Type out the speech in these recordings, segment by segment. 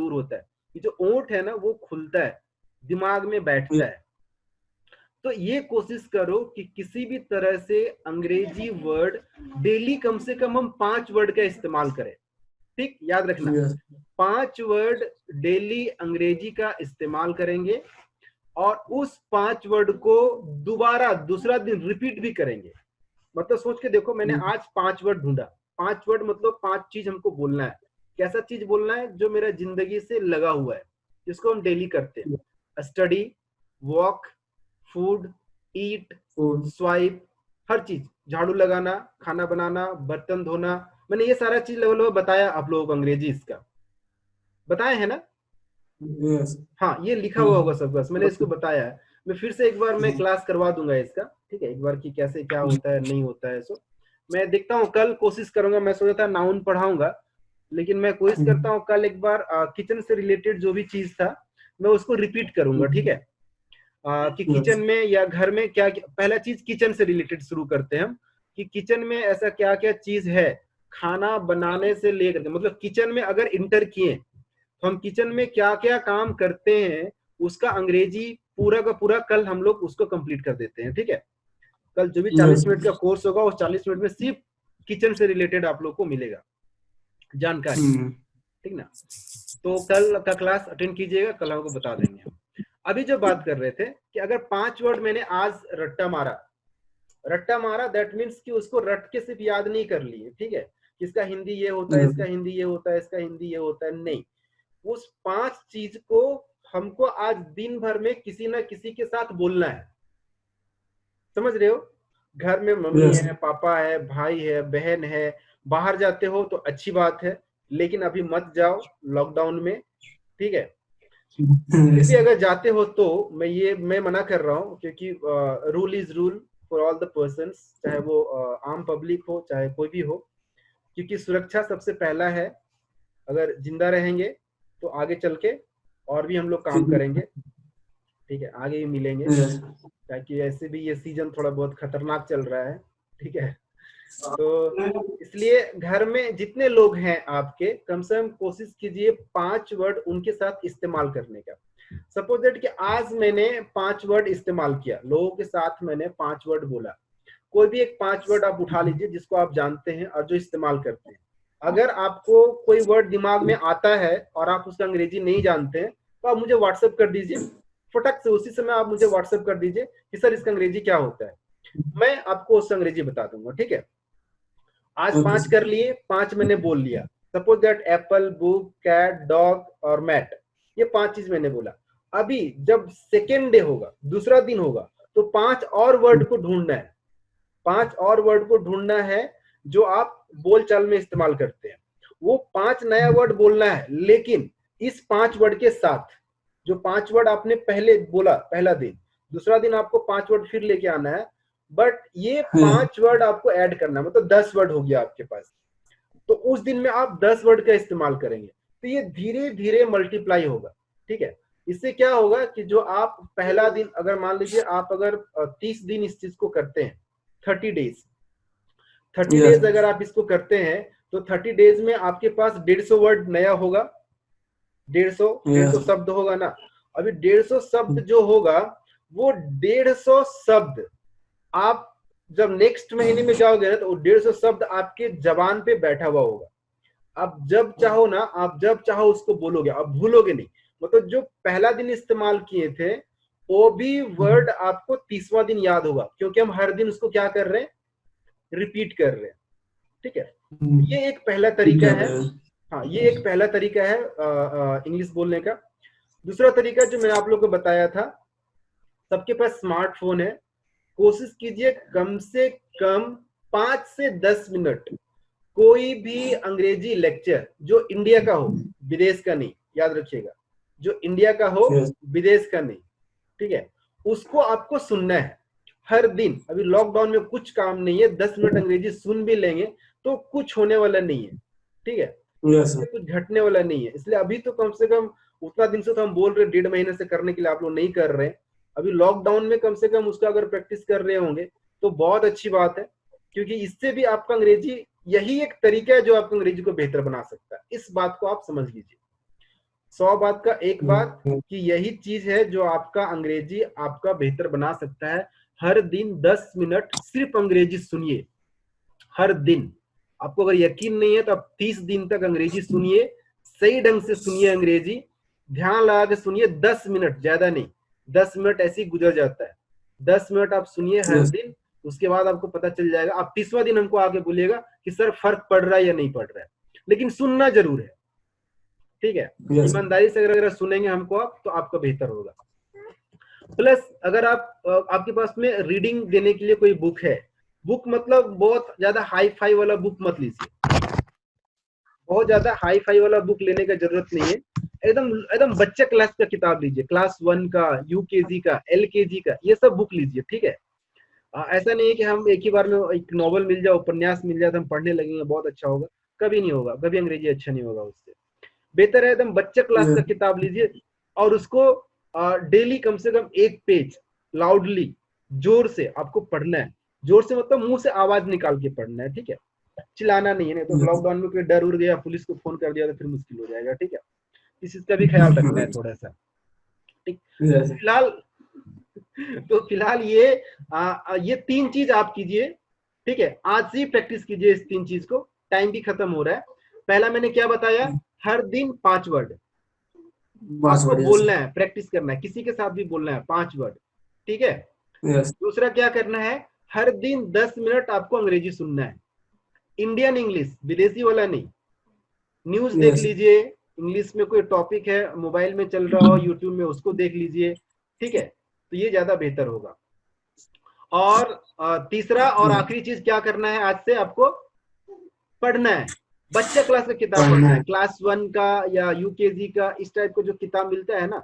दूर होता है। ये जो ओंठ है ना वो खुलता है, दिमाग में बैठता है। तो ये कोशिश करो कि किसी भी तरह से अंग्रेजी वर्ड डेली कम से कम हम 5 वर्ड का इस्तेमाल करें। ठीक, याद रखना, 5 वर्ड डेली अंग्रेजी का इस्तेमाल करेंगे और उस 5 वर्ड को दोबारा दूसरा दिन रिपीट भी करेंगे। मतलब सोच के देखो, मैंने आज 5 वर्ड ढूंढा, 5 वर्ड मतलब 5 चीज हमको बोलना है। कैसा चीज बोलना है? जो मेरा जिंदगी से लगा हुआ है, जिसको हम डेली करते हैं। स्टडी, वॉक, फूड, ईट, स्वाइप, हर चीज, झाड़ू लगाना, खाना बनाना, बर्तन धोना। मैंने ये सारा चीज लेवल बताया आप लोगों को, अंग्रेजी इसका बताया है ना? हाँ, ये लिखा हुआ होगा सब, बस मैंने इसको बताया है। मैं फिर से एक बार मैं क्लास करवा दूंगा इसका, ठीक है, एक बार कि कैसे क्या होता है नहीं होता है। सो मैं देखता हूँ, कल कोशिश करूंगा। मैं सोचा था नाउन पढ़ाऊंगा, लेकिन मैं कोशिश करता हूँ कल एक बार किचन से रिलेटेड जो भी चीज था मैं उसको रिपीट करूंगा, ठीक है। कि किचन में या घर में क्या, पहला चीज किचन से रिलेटेड शुरू करते हैं हम, कि किचन में ऐसा क्या क्या चीज है, खाना बनाने से लेकर, मतलब किचन में अगर इंटर किए तो हम किचन में क्या क्या काम करते हैं उसका अंग्रेजी पूरा का पूरा कल हम लोग उसको कंप्लीट कर देते हैं, ठीक है। कल जो भी 40 मिनट का कोर्स होगा उस 40 मिनट में सिर्फ किचन से रिलेटेड आप लोग को मिलेगा जानकारी, ठीक ना। तो कल का क्लास अटेंड कीजिएगा, कल हमको बता देंगे हम। अभी जो बात कर रहे थे कि अगर 5 वर्ड मैंने आज रट्टा मारा, दैट मीन्स कि उसको रट के सिर्फ याद नहीं कर लिए, ठीक है, इसका हिंदी ये होता है, इसका हिंदी ये होता है, इसका हिंदी ये होता है, नहीं। उस 5 चीज को हमको आज दिन भर में किसी ना किसी के साथ बोलना है, समझ रहे हो। घर में मम्मी है, पापा है, भाई है, बहन है, बाहर जाते हो तो अच्छी बात है, लेकिन अभी मत जाओ लॉकडाउन में, ठीक है। फिर भी अगर जाते हो तो मैं मना कर रहा हूँ, क्योंकि rule is rule for all the persons, चाहे वो आम पब्लिक हो चाहे कोई भी हो, क्योंकि सुरक्षा सबसे पहला है। अगर जिंदा रहेंगे तो आगे चल के और भी हम लोग काम करेंगे, ठीक है, आगे भी मिलेंगे, ताकि ऐसे भी ये सीजन थोड़ा बहुत खतरनाक चल रहा है, ठीक है। तो इसलिए घर में जितने लोग हैं आपके, कम से कम कोशिश कीजिए 5 वर्ड उनके साथ इस्तेमाल करने का। सपोज दैट कि आज मैंने 5 वर्ड इस्तेमाल किया, लोगों के साथ मैंने 5 वर्ड बोला, कोई भी एक 5 वर्ड आप उठा लीजिए जिसको आप जानते हैं और जो इस्तेमाल करते हैं। अगर आपको कोई वर्ड दिमाग में आता है और आप उसका अंग्रेजी नहीं जानते हैं तो आप मुझे व्हाट्सएप कर दीजिए, फटक से उसी समय आप मुझे व्हाट्सएप कर दीजिए कि सर इसका अंग्रेजी क्या होता है, मैं आपको उसका अंग्रेजी बता दूंगा, ठीक है। आज 5 कर लिए, 5 मैंने बोल लिया। Suppose that apple, book, cat, dog और मैट, ये 5 चीज मैंने बोला। अभी जब सेकेंड डे होगा, दूसरा दिन होगा, तो 5 और वर्ड को ढूंढना है, 5 और वर्ड को ढूंढना है जो आप बोलचाल में इस्तेमाल करते हैं। वो 5 नया वर्ड बोलना है, लेकिन इस 5 वर्ड के साथ जो 5 वर्ड आपने पहले बोला पहला दिन, दूसरा दिन आपको 5 वर्ड फिर लेके आना है, बट ये 5 वर्ड आपको ऐड करना है, मतलब 10 वर्ड हो गया आपके पास। तो उस दिन में आप 10 वर्ड का इस्तेमाल करेंगे, तो ये धीरे धीरे मल्टीप्लाई होगा, ठीक है। इससे क्या होगा कि जो आप पहला दिन, अगर मान लीजिए आप अगर 30 दिन इस चीज को करते हैं, 30 डेज अगर आप इसको करते हैं तो 30 डेज में आपके पास 150 वर्ड नया होगा, 150 शब्द होगा ना। अभी 150 शब्द जो होगा, वो 150 शब्द आप जब नेक्स्ट महीने में जाओगे ना, तो 150 शब्द आपके जबान पे बैठा हुआ होगा। आप जब चाहो ना, आप जब चाहो उसको बोलोगे, आप भूलोगे नहीं। मतलब जो पहला दिन इस्तेमाल किए थे वो भी वर्ड आपको 30वां दिन याद होगा, क्योंकि हम हर दिन उसको क्या कर रहे हैं, रिपीट कर रहे हैं, ठीक है। ये एक पहला तरीका है, हाँ, ये एक पहला तरीका है इंग्लिश बोलने का। दूसरा तरीका जो मैंने आप लोग को बताया था, सबके पास स्मार्टफोन है, कोशिश कीजिए कम से कम 5 से 10 मिनट कोई भी अंग्रेजी लेक्चर जो इंडिया का हो, विदेश का नहीं, याद रखिएगा, जो इंडिया का हो, विदेश का नहीं, ठीक है, उसको आपको सुनना है हर दिन। अभी लॉकडाउन में कुछ काम नहीं है, 10 मिनट अंग्रेजी सुन भी लेंगे तो कुछ होने वाला नहीं है, ठीक है, कुछ घटने वाला नहीं है। इसलिए अभी तो कम से कम उतना दिन से तो हम बोल रहे, 1.5 महीने से करने के लिए आप लोग नहीं कर रहे हैं। अभी लॉकडाउन में कम से कम उसका अगर प्रैक्टिस कर रहे होंगे तो बहुत अच्छी बात है, क्योंकि इससे भी आपका अंग्रेजी, यही एक तरीका है जो आपको अंग्रेजी को बेहतर बना सकता है। इस बात को आप समझ लीजिए। 100 बात का एक बात कि यही चीज है जो आपका अंग्रेजी आपका बेहतर बना सकता है। हर दिन 10 मिनट सिर्फ अंग्रेजी सुनिए, हर दिन। आपको अगर यकीन नहीं है तो आप 30 दिन तक अंग्रेजी सुनिए, सही ढंग से सुनिए अंग्रेजी, ध्यान लगा के सुनिए। 10 मिनट, ज्यादा नहीं, 10 मिनट ऐसे ही गुजर जाता है। 10 मिनट आप सुनिए हर दिन, उसके बाद आपको पता चल जाएगा। आप 30वां दिन हमको आगे बोलिएगा कि सर फर्क पड़ रहा है या नहीं पड़ रहा है, लेकिन सुनना जरूर है, ठीक है। ईमानदारी से अगर सुनेंगे हमको आप, तो आपका बेहतर होगा। प्लस अगर आप आपके पास में रीडिंग देने के लिए कोई बुक है, बुक मतलब बहुत ज्यादा हाई फाई वाला बुक मत लीजिए, बहुत ज्यादा हाई फाई वाला बुक लेने का जरूरत नहीं है। एकदम एकदम बच्चे क्लास का किताब लीजिए, क्लास 1 का, यूकेजी का, एलकेजी का, ये सब बुक लीजिए, ठीक है। ऐसा नहीं है कि हम एक ही बार में एक नॉवल मिल जाए, उपन्यास मिल जाए तो हम पढ़ने लगेंगे बहुत अच्छा होगा, कभी नहीं होगा, कभी अंग्रेजी अच्छा नहीं होगा उससे। बेहतर है एकदम बच्चे क्लास का किताब लीजिए और उसको डेली कम से कम 1 पेज लाउडली जोर से आपको पढ़ना है। जोर से मतलब मुंह से आवाज निकाल के पढ़ना है, ठीक है, चिल्लाना नहीं है, नहीं तो लॉकडाउन में कोई डर उड़ गया, पुलिस को फोन कर दिया तो फिर मुश्किल हो जाएगा, ठीक है। इस चीज का भी ख्याल रखना है थोड़ा सा, ठीक। तो फिलहाल ये 3 चीज आप कीजिए, ठीक है। आज से ही प्रैक्टिस कीजिए इस 3 चीज को, टाइम भी खत्म हो रहा है। पहला मैंने क्या बताया, हर दिन 5 वर्ड आपको बोलना है, प्रैक्टिस करना है, किसी के साथ भी बोलना है 5 वर्ड, ठीक है। दूसरा क्या करना है, हर दिन 10 मिनट आपको अंग्रेजी सुनना है, इंडियन इंग्लिश, विदेशी वाला नहीं। न्यूज देख लीजिए, इंग्लिश में कोई टॉपिक है मोबाइल में चल रहा हो यूट्यूब में, उसको देख लीजिए, ठीक है। तो ये ज्यादा बेहतर होगा। और तीसरा और आखिरी चीज क्या करना है, आज से आपको पढ़ना है, बच्चा क्लास का किताब पढ़ना है, क्लास 1 का या यूकेजी का, इस टाइप का जो किताब मिलता है ना,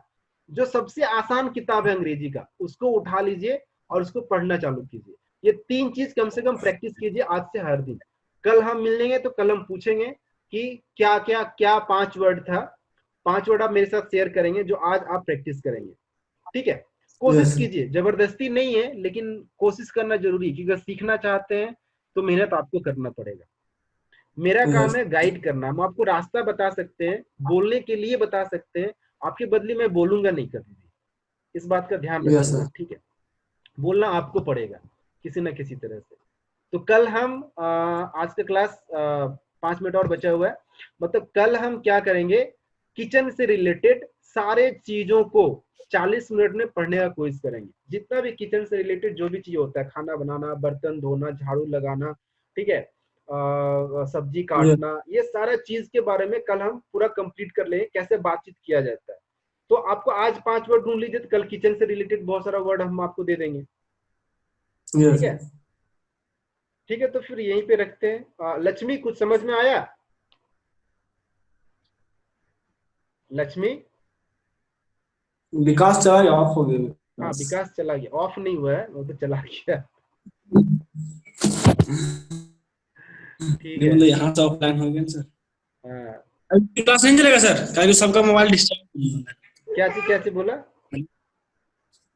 जो सबसे आसान किताब है अंग्रेजी का, उसको उठा लीजिए और उसको पढ़ना चालू कीजिए। ये 3 चीज कम से कम प्रैक्टिस कीजिए आज से हर दिन। कल हम मिलेंगे तो कल हम पूछेंगे कि क्या क्या क्या 5 वर्ड था, 5 वर्ड आप मेरे साथ शेयर करेंगे जो आज आप प्रैक्टिस करेंगे, ठीक है। कोशिश कीजिए, जबरदस्ती नहीं है, लेकिन कोशिश करना जरूरी है, क्योंकि अगर सीखना चाहते हैं तो मेहनत आपको करना पड़ेगा। मेरा काम है गाइड करना, हम आपको रास्ता बता सकते हैं, बोलने के लिए बता सकते हैं, आपके बदले में बोलूंगा नहीं कभी भी, इस बात का ध्यान रखिएगा, ठीक है। बोलना आपको पड़ेगा किसी ना किसी तरह से। तो कल हम आज का क्लास 5 मिनट और बचा हुआ है, मतलब कल हम क्या करेंगे, किचन से रिलेटेड सारे चीजों को 40 मिनट में पढ़ने का कोशिश करेंगे। जितना भी किचन से रिलेटेड जो भी चीज होता है, खाना बनाना, बर्तन धोना, झाड़ू लगाना, ठीक है, सब्जी काटना, ये सारा चीज के बारे में कल हम पूरा कंप्लीट कर लेंगे, कैसे बातचीत किया जाता है। तो आपको आज 5 वर्ड ढूंढ लीजिए, तो कल किचन से रिलेटेड बहुत सारा वर्ड हम आपको दे देंगे, ठीक है। ठीक है, तो फिर यहीं पे रखते हैं। लक्ष्मी, कुछ समझ में आया? लक्ष्मी? विकास चला गया, ऑफ हो गया। हाँ, विकास चला गया, ऑफ नहीं हुआ है, वो तो चला गया। ठीक है, यहाँ से ऑफलाइन हो गया सर। हाँ। अभी क्लास नहीं चलेगा सर, क्योंकि सबका मोबाइल डिस्टर्ब। क्या चीज बोला?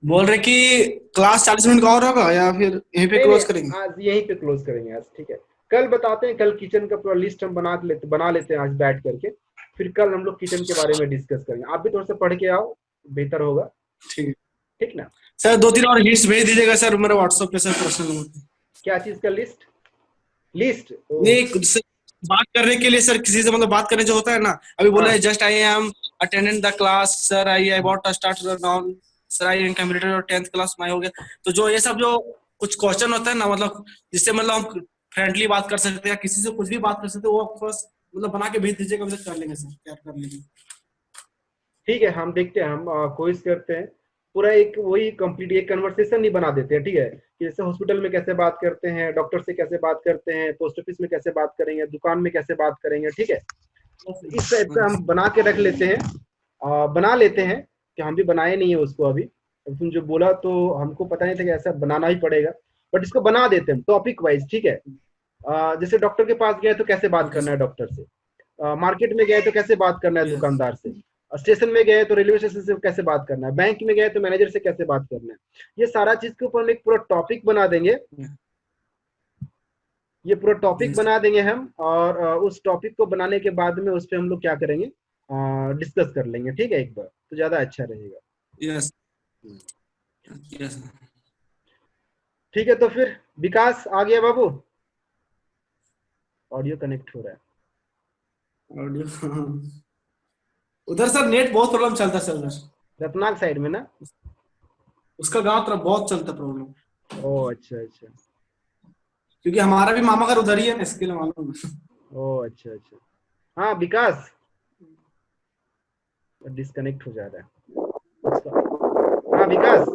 बोल रहे कि क्लास 40 मिनट का और होगा या फिर यहीं पे क्लोज करेंगे? आज यहीं पे क्लोज करेंगे आज, ठीक है। कल बताते हैं, कल किचन का पूरा लिस्ट हम बना लेते हैं आज बैठ करके, फिर कल हम लोग किचन के बारे में डिस्कस करेंगे। आप भी थोड़ा सा पढ़ के आओ, बेहतर होगा, ठीक ना सर। 2-3 और लिस्ट भेज दीजिएगा सर मेरे व्हाट्सएप पे सर, पर्सनल नंबर। क्या चीज का लिस्ट? नहीं, बात करने के लिए सर, किसी से मतलब बात करने जो होता है ना, अभी बोला है just I am attendant the class sir, I about to start now sir, I am completed your 10th class my हो गया। तो जो ये सब जो कुछ क्वेश्चन होता है ना, मतलब जिससे मतलब हम फ्रेंडली बात कर सकते हैं, किसी से कुछ भी बात कर सकते हैं, वो आप बस मतलब बना के भेज दीजिएगा, हम कर लेंगे सर, क्या कर लेंगे। ठीक है, हम देखते हैं, हम कोशिश करते हैं पूरा एक वही कंप्लीट एक कन्वर्सेशन ही बना देते हैं, ठीक है। जैसे हॉस्पिटल में कैसे बात करते हैं, डॉक्टर से कैसे बात करते हैं, पोस्ट ऑफिस में कैसे बात करेंगे, दुकान में कैसे बात करेंगे, ठीक है। इस टाइप का हम बना के रख लेते हैं, बना लेते हैं, कि हम भी बनाए नहीं है उसको अभी। तुम जो बोला तो हमको पता नहीं था कि ऐसा बनाना ही पड़ेगा, बट इसको बना देते हैं टॉपिक वाइज, ठीक है। जैसे डॉक्टर के पास गए तो कैसे बात करना है डॉक्टर से, मार्केट में गए तो कैसे बात करना है दुकानदार से, स्टेशन में गए तो रेलवे स्टेशन से कैसे बात करना है, बैंक में गए तो मैनेजर से कैसे बात करना है। ये सारा चीज के ऊपर एक पूरा टॉपिक बना देंगे, ये पूरा टॉपिक बना देंगे हम। और उस टॉपिक को बनाने के बाद में उस पर हम लोग क्या करेंगे, डिस्कस कर लेंगे, ठीक है, एक बार तो ज्यादा अच्छा रहेगा। Yes yes. ठीक है, तो फिर विकास आ गया बाबू, ऑडियो कनेक्ट हो रहा है। ऑडियो उधर सर नेट बहुत प्रॉब्लम चलता है सर उधर, रत्नाग साइड में ना? उसका गांव तरफ बहुत चलता प्रॉब्लम, ओ अच्छा अच्छा। क्योंकि हमारा भी मामा घर उधर ही है ना, इसके लिए मालूम है। ओ अच्छा अच्छा। हाँ विकास, डिस्कनेक्ट हो जा रहा है उसका। हाँ विकास,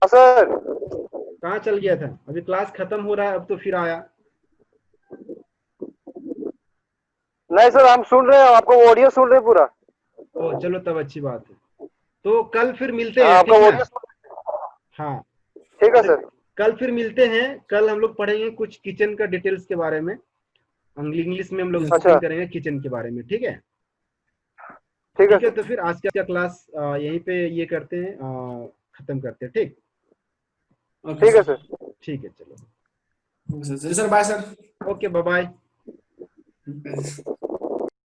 हाँ सर। कहाँ चल गया था? अभी क्लास खत्म हो रहा है, अब तो फिर आया। नहीं सर, हम सुन रहे हैं, आपका ऑडियो सुन रहे हैं पूरा। ओ चलो तब अच्छी बात है। तो कल फिर मिलते हाँ, हैं, आपका ठीक ना? ऑडियो सुन। हाँ ठीक है सर। कल फिर मिलते हैं। कल हम लोग पढ़ेंगे कुछ किचन का डिटेल्स के बारे में, इंग्लिश में हम लोग Yes. स्पीकिंग अच्छा, करेंगे किचन के बारे में, ठीक है? ठीक है ठीक है, सर। तो फिर आज का क्लास यहीं पे ये करते हैं, खत्म करते हैं, ठीक? ओके ठीक है सर। सर। ठीक है चलो, okay sir, sir bye sir. Okay bye bye.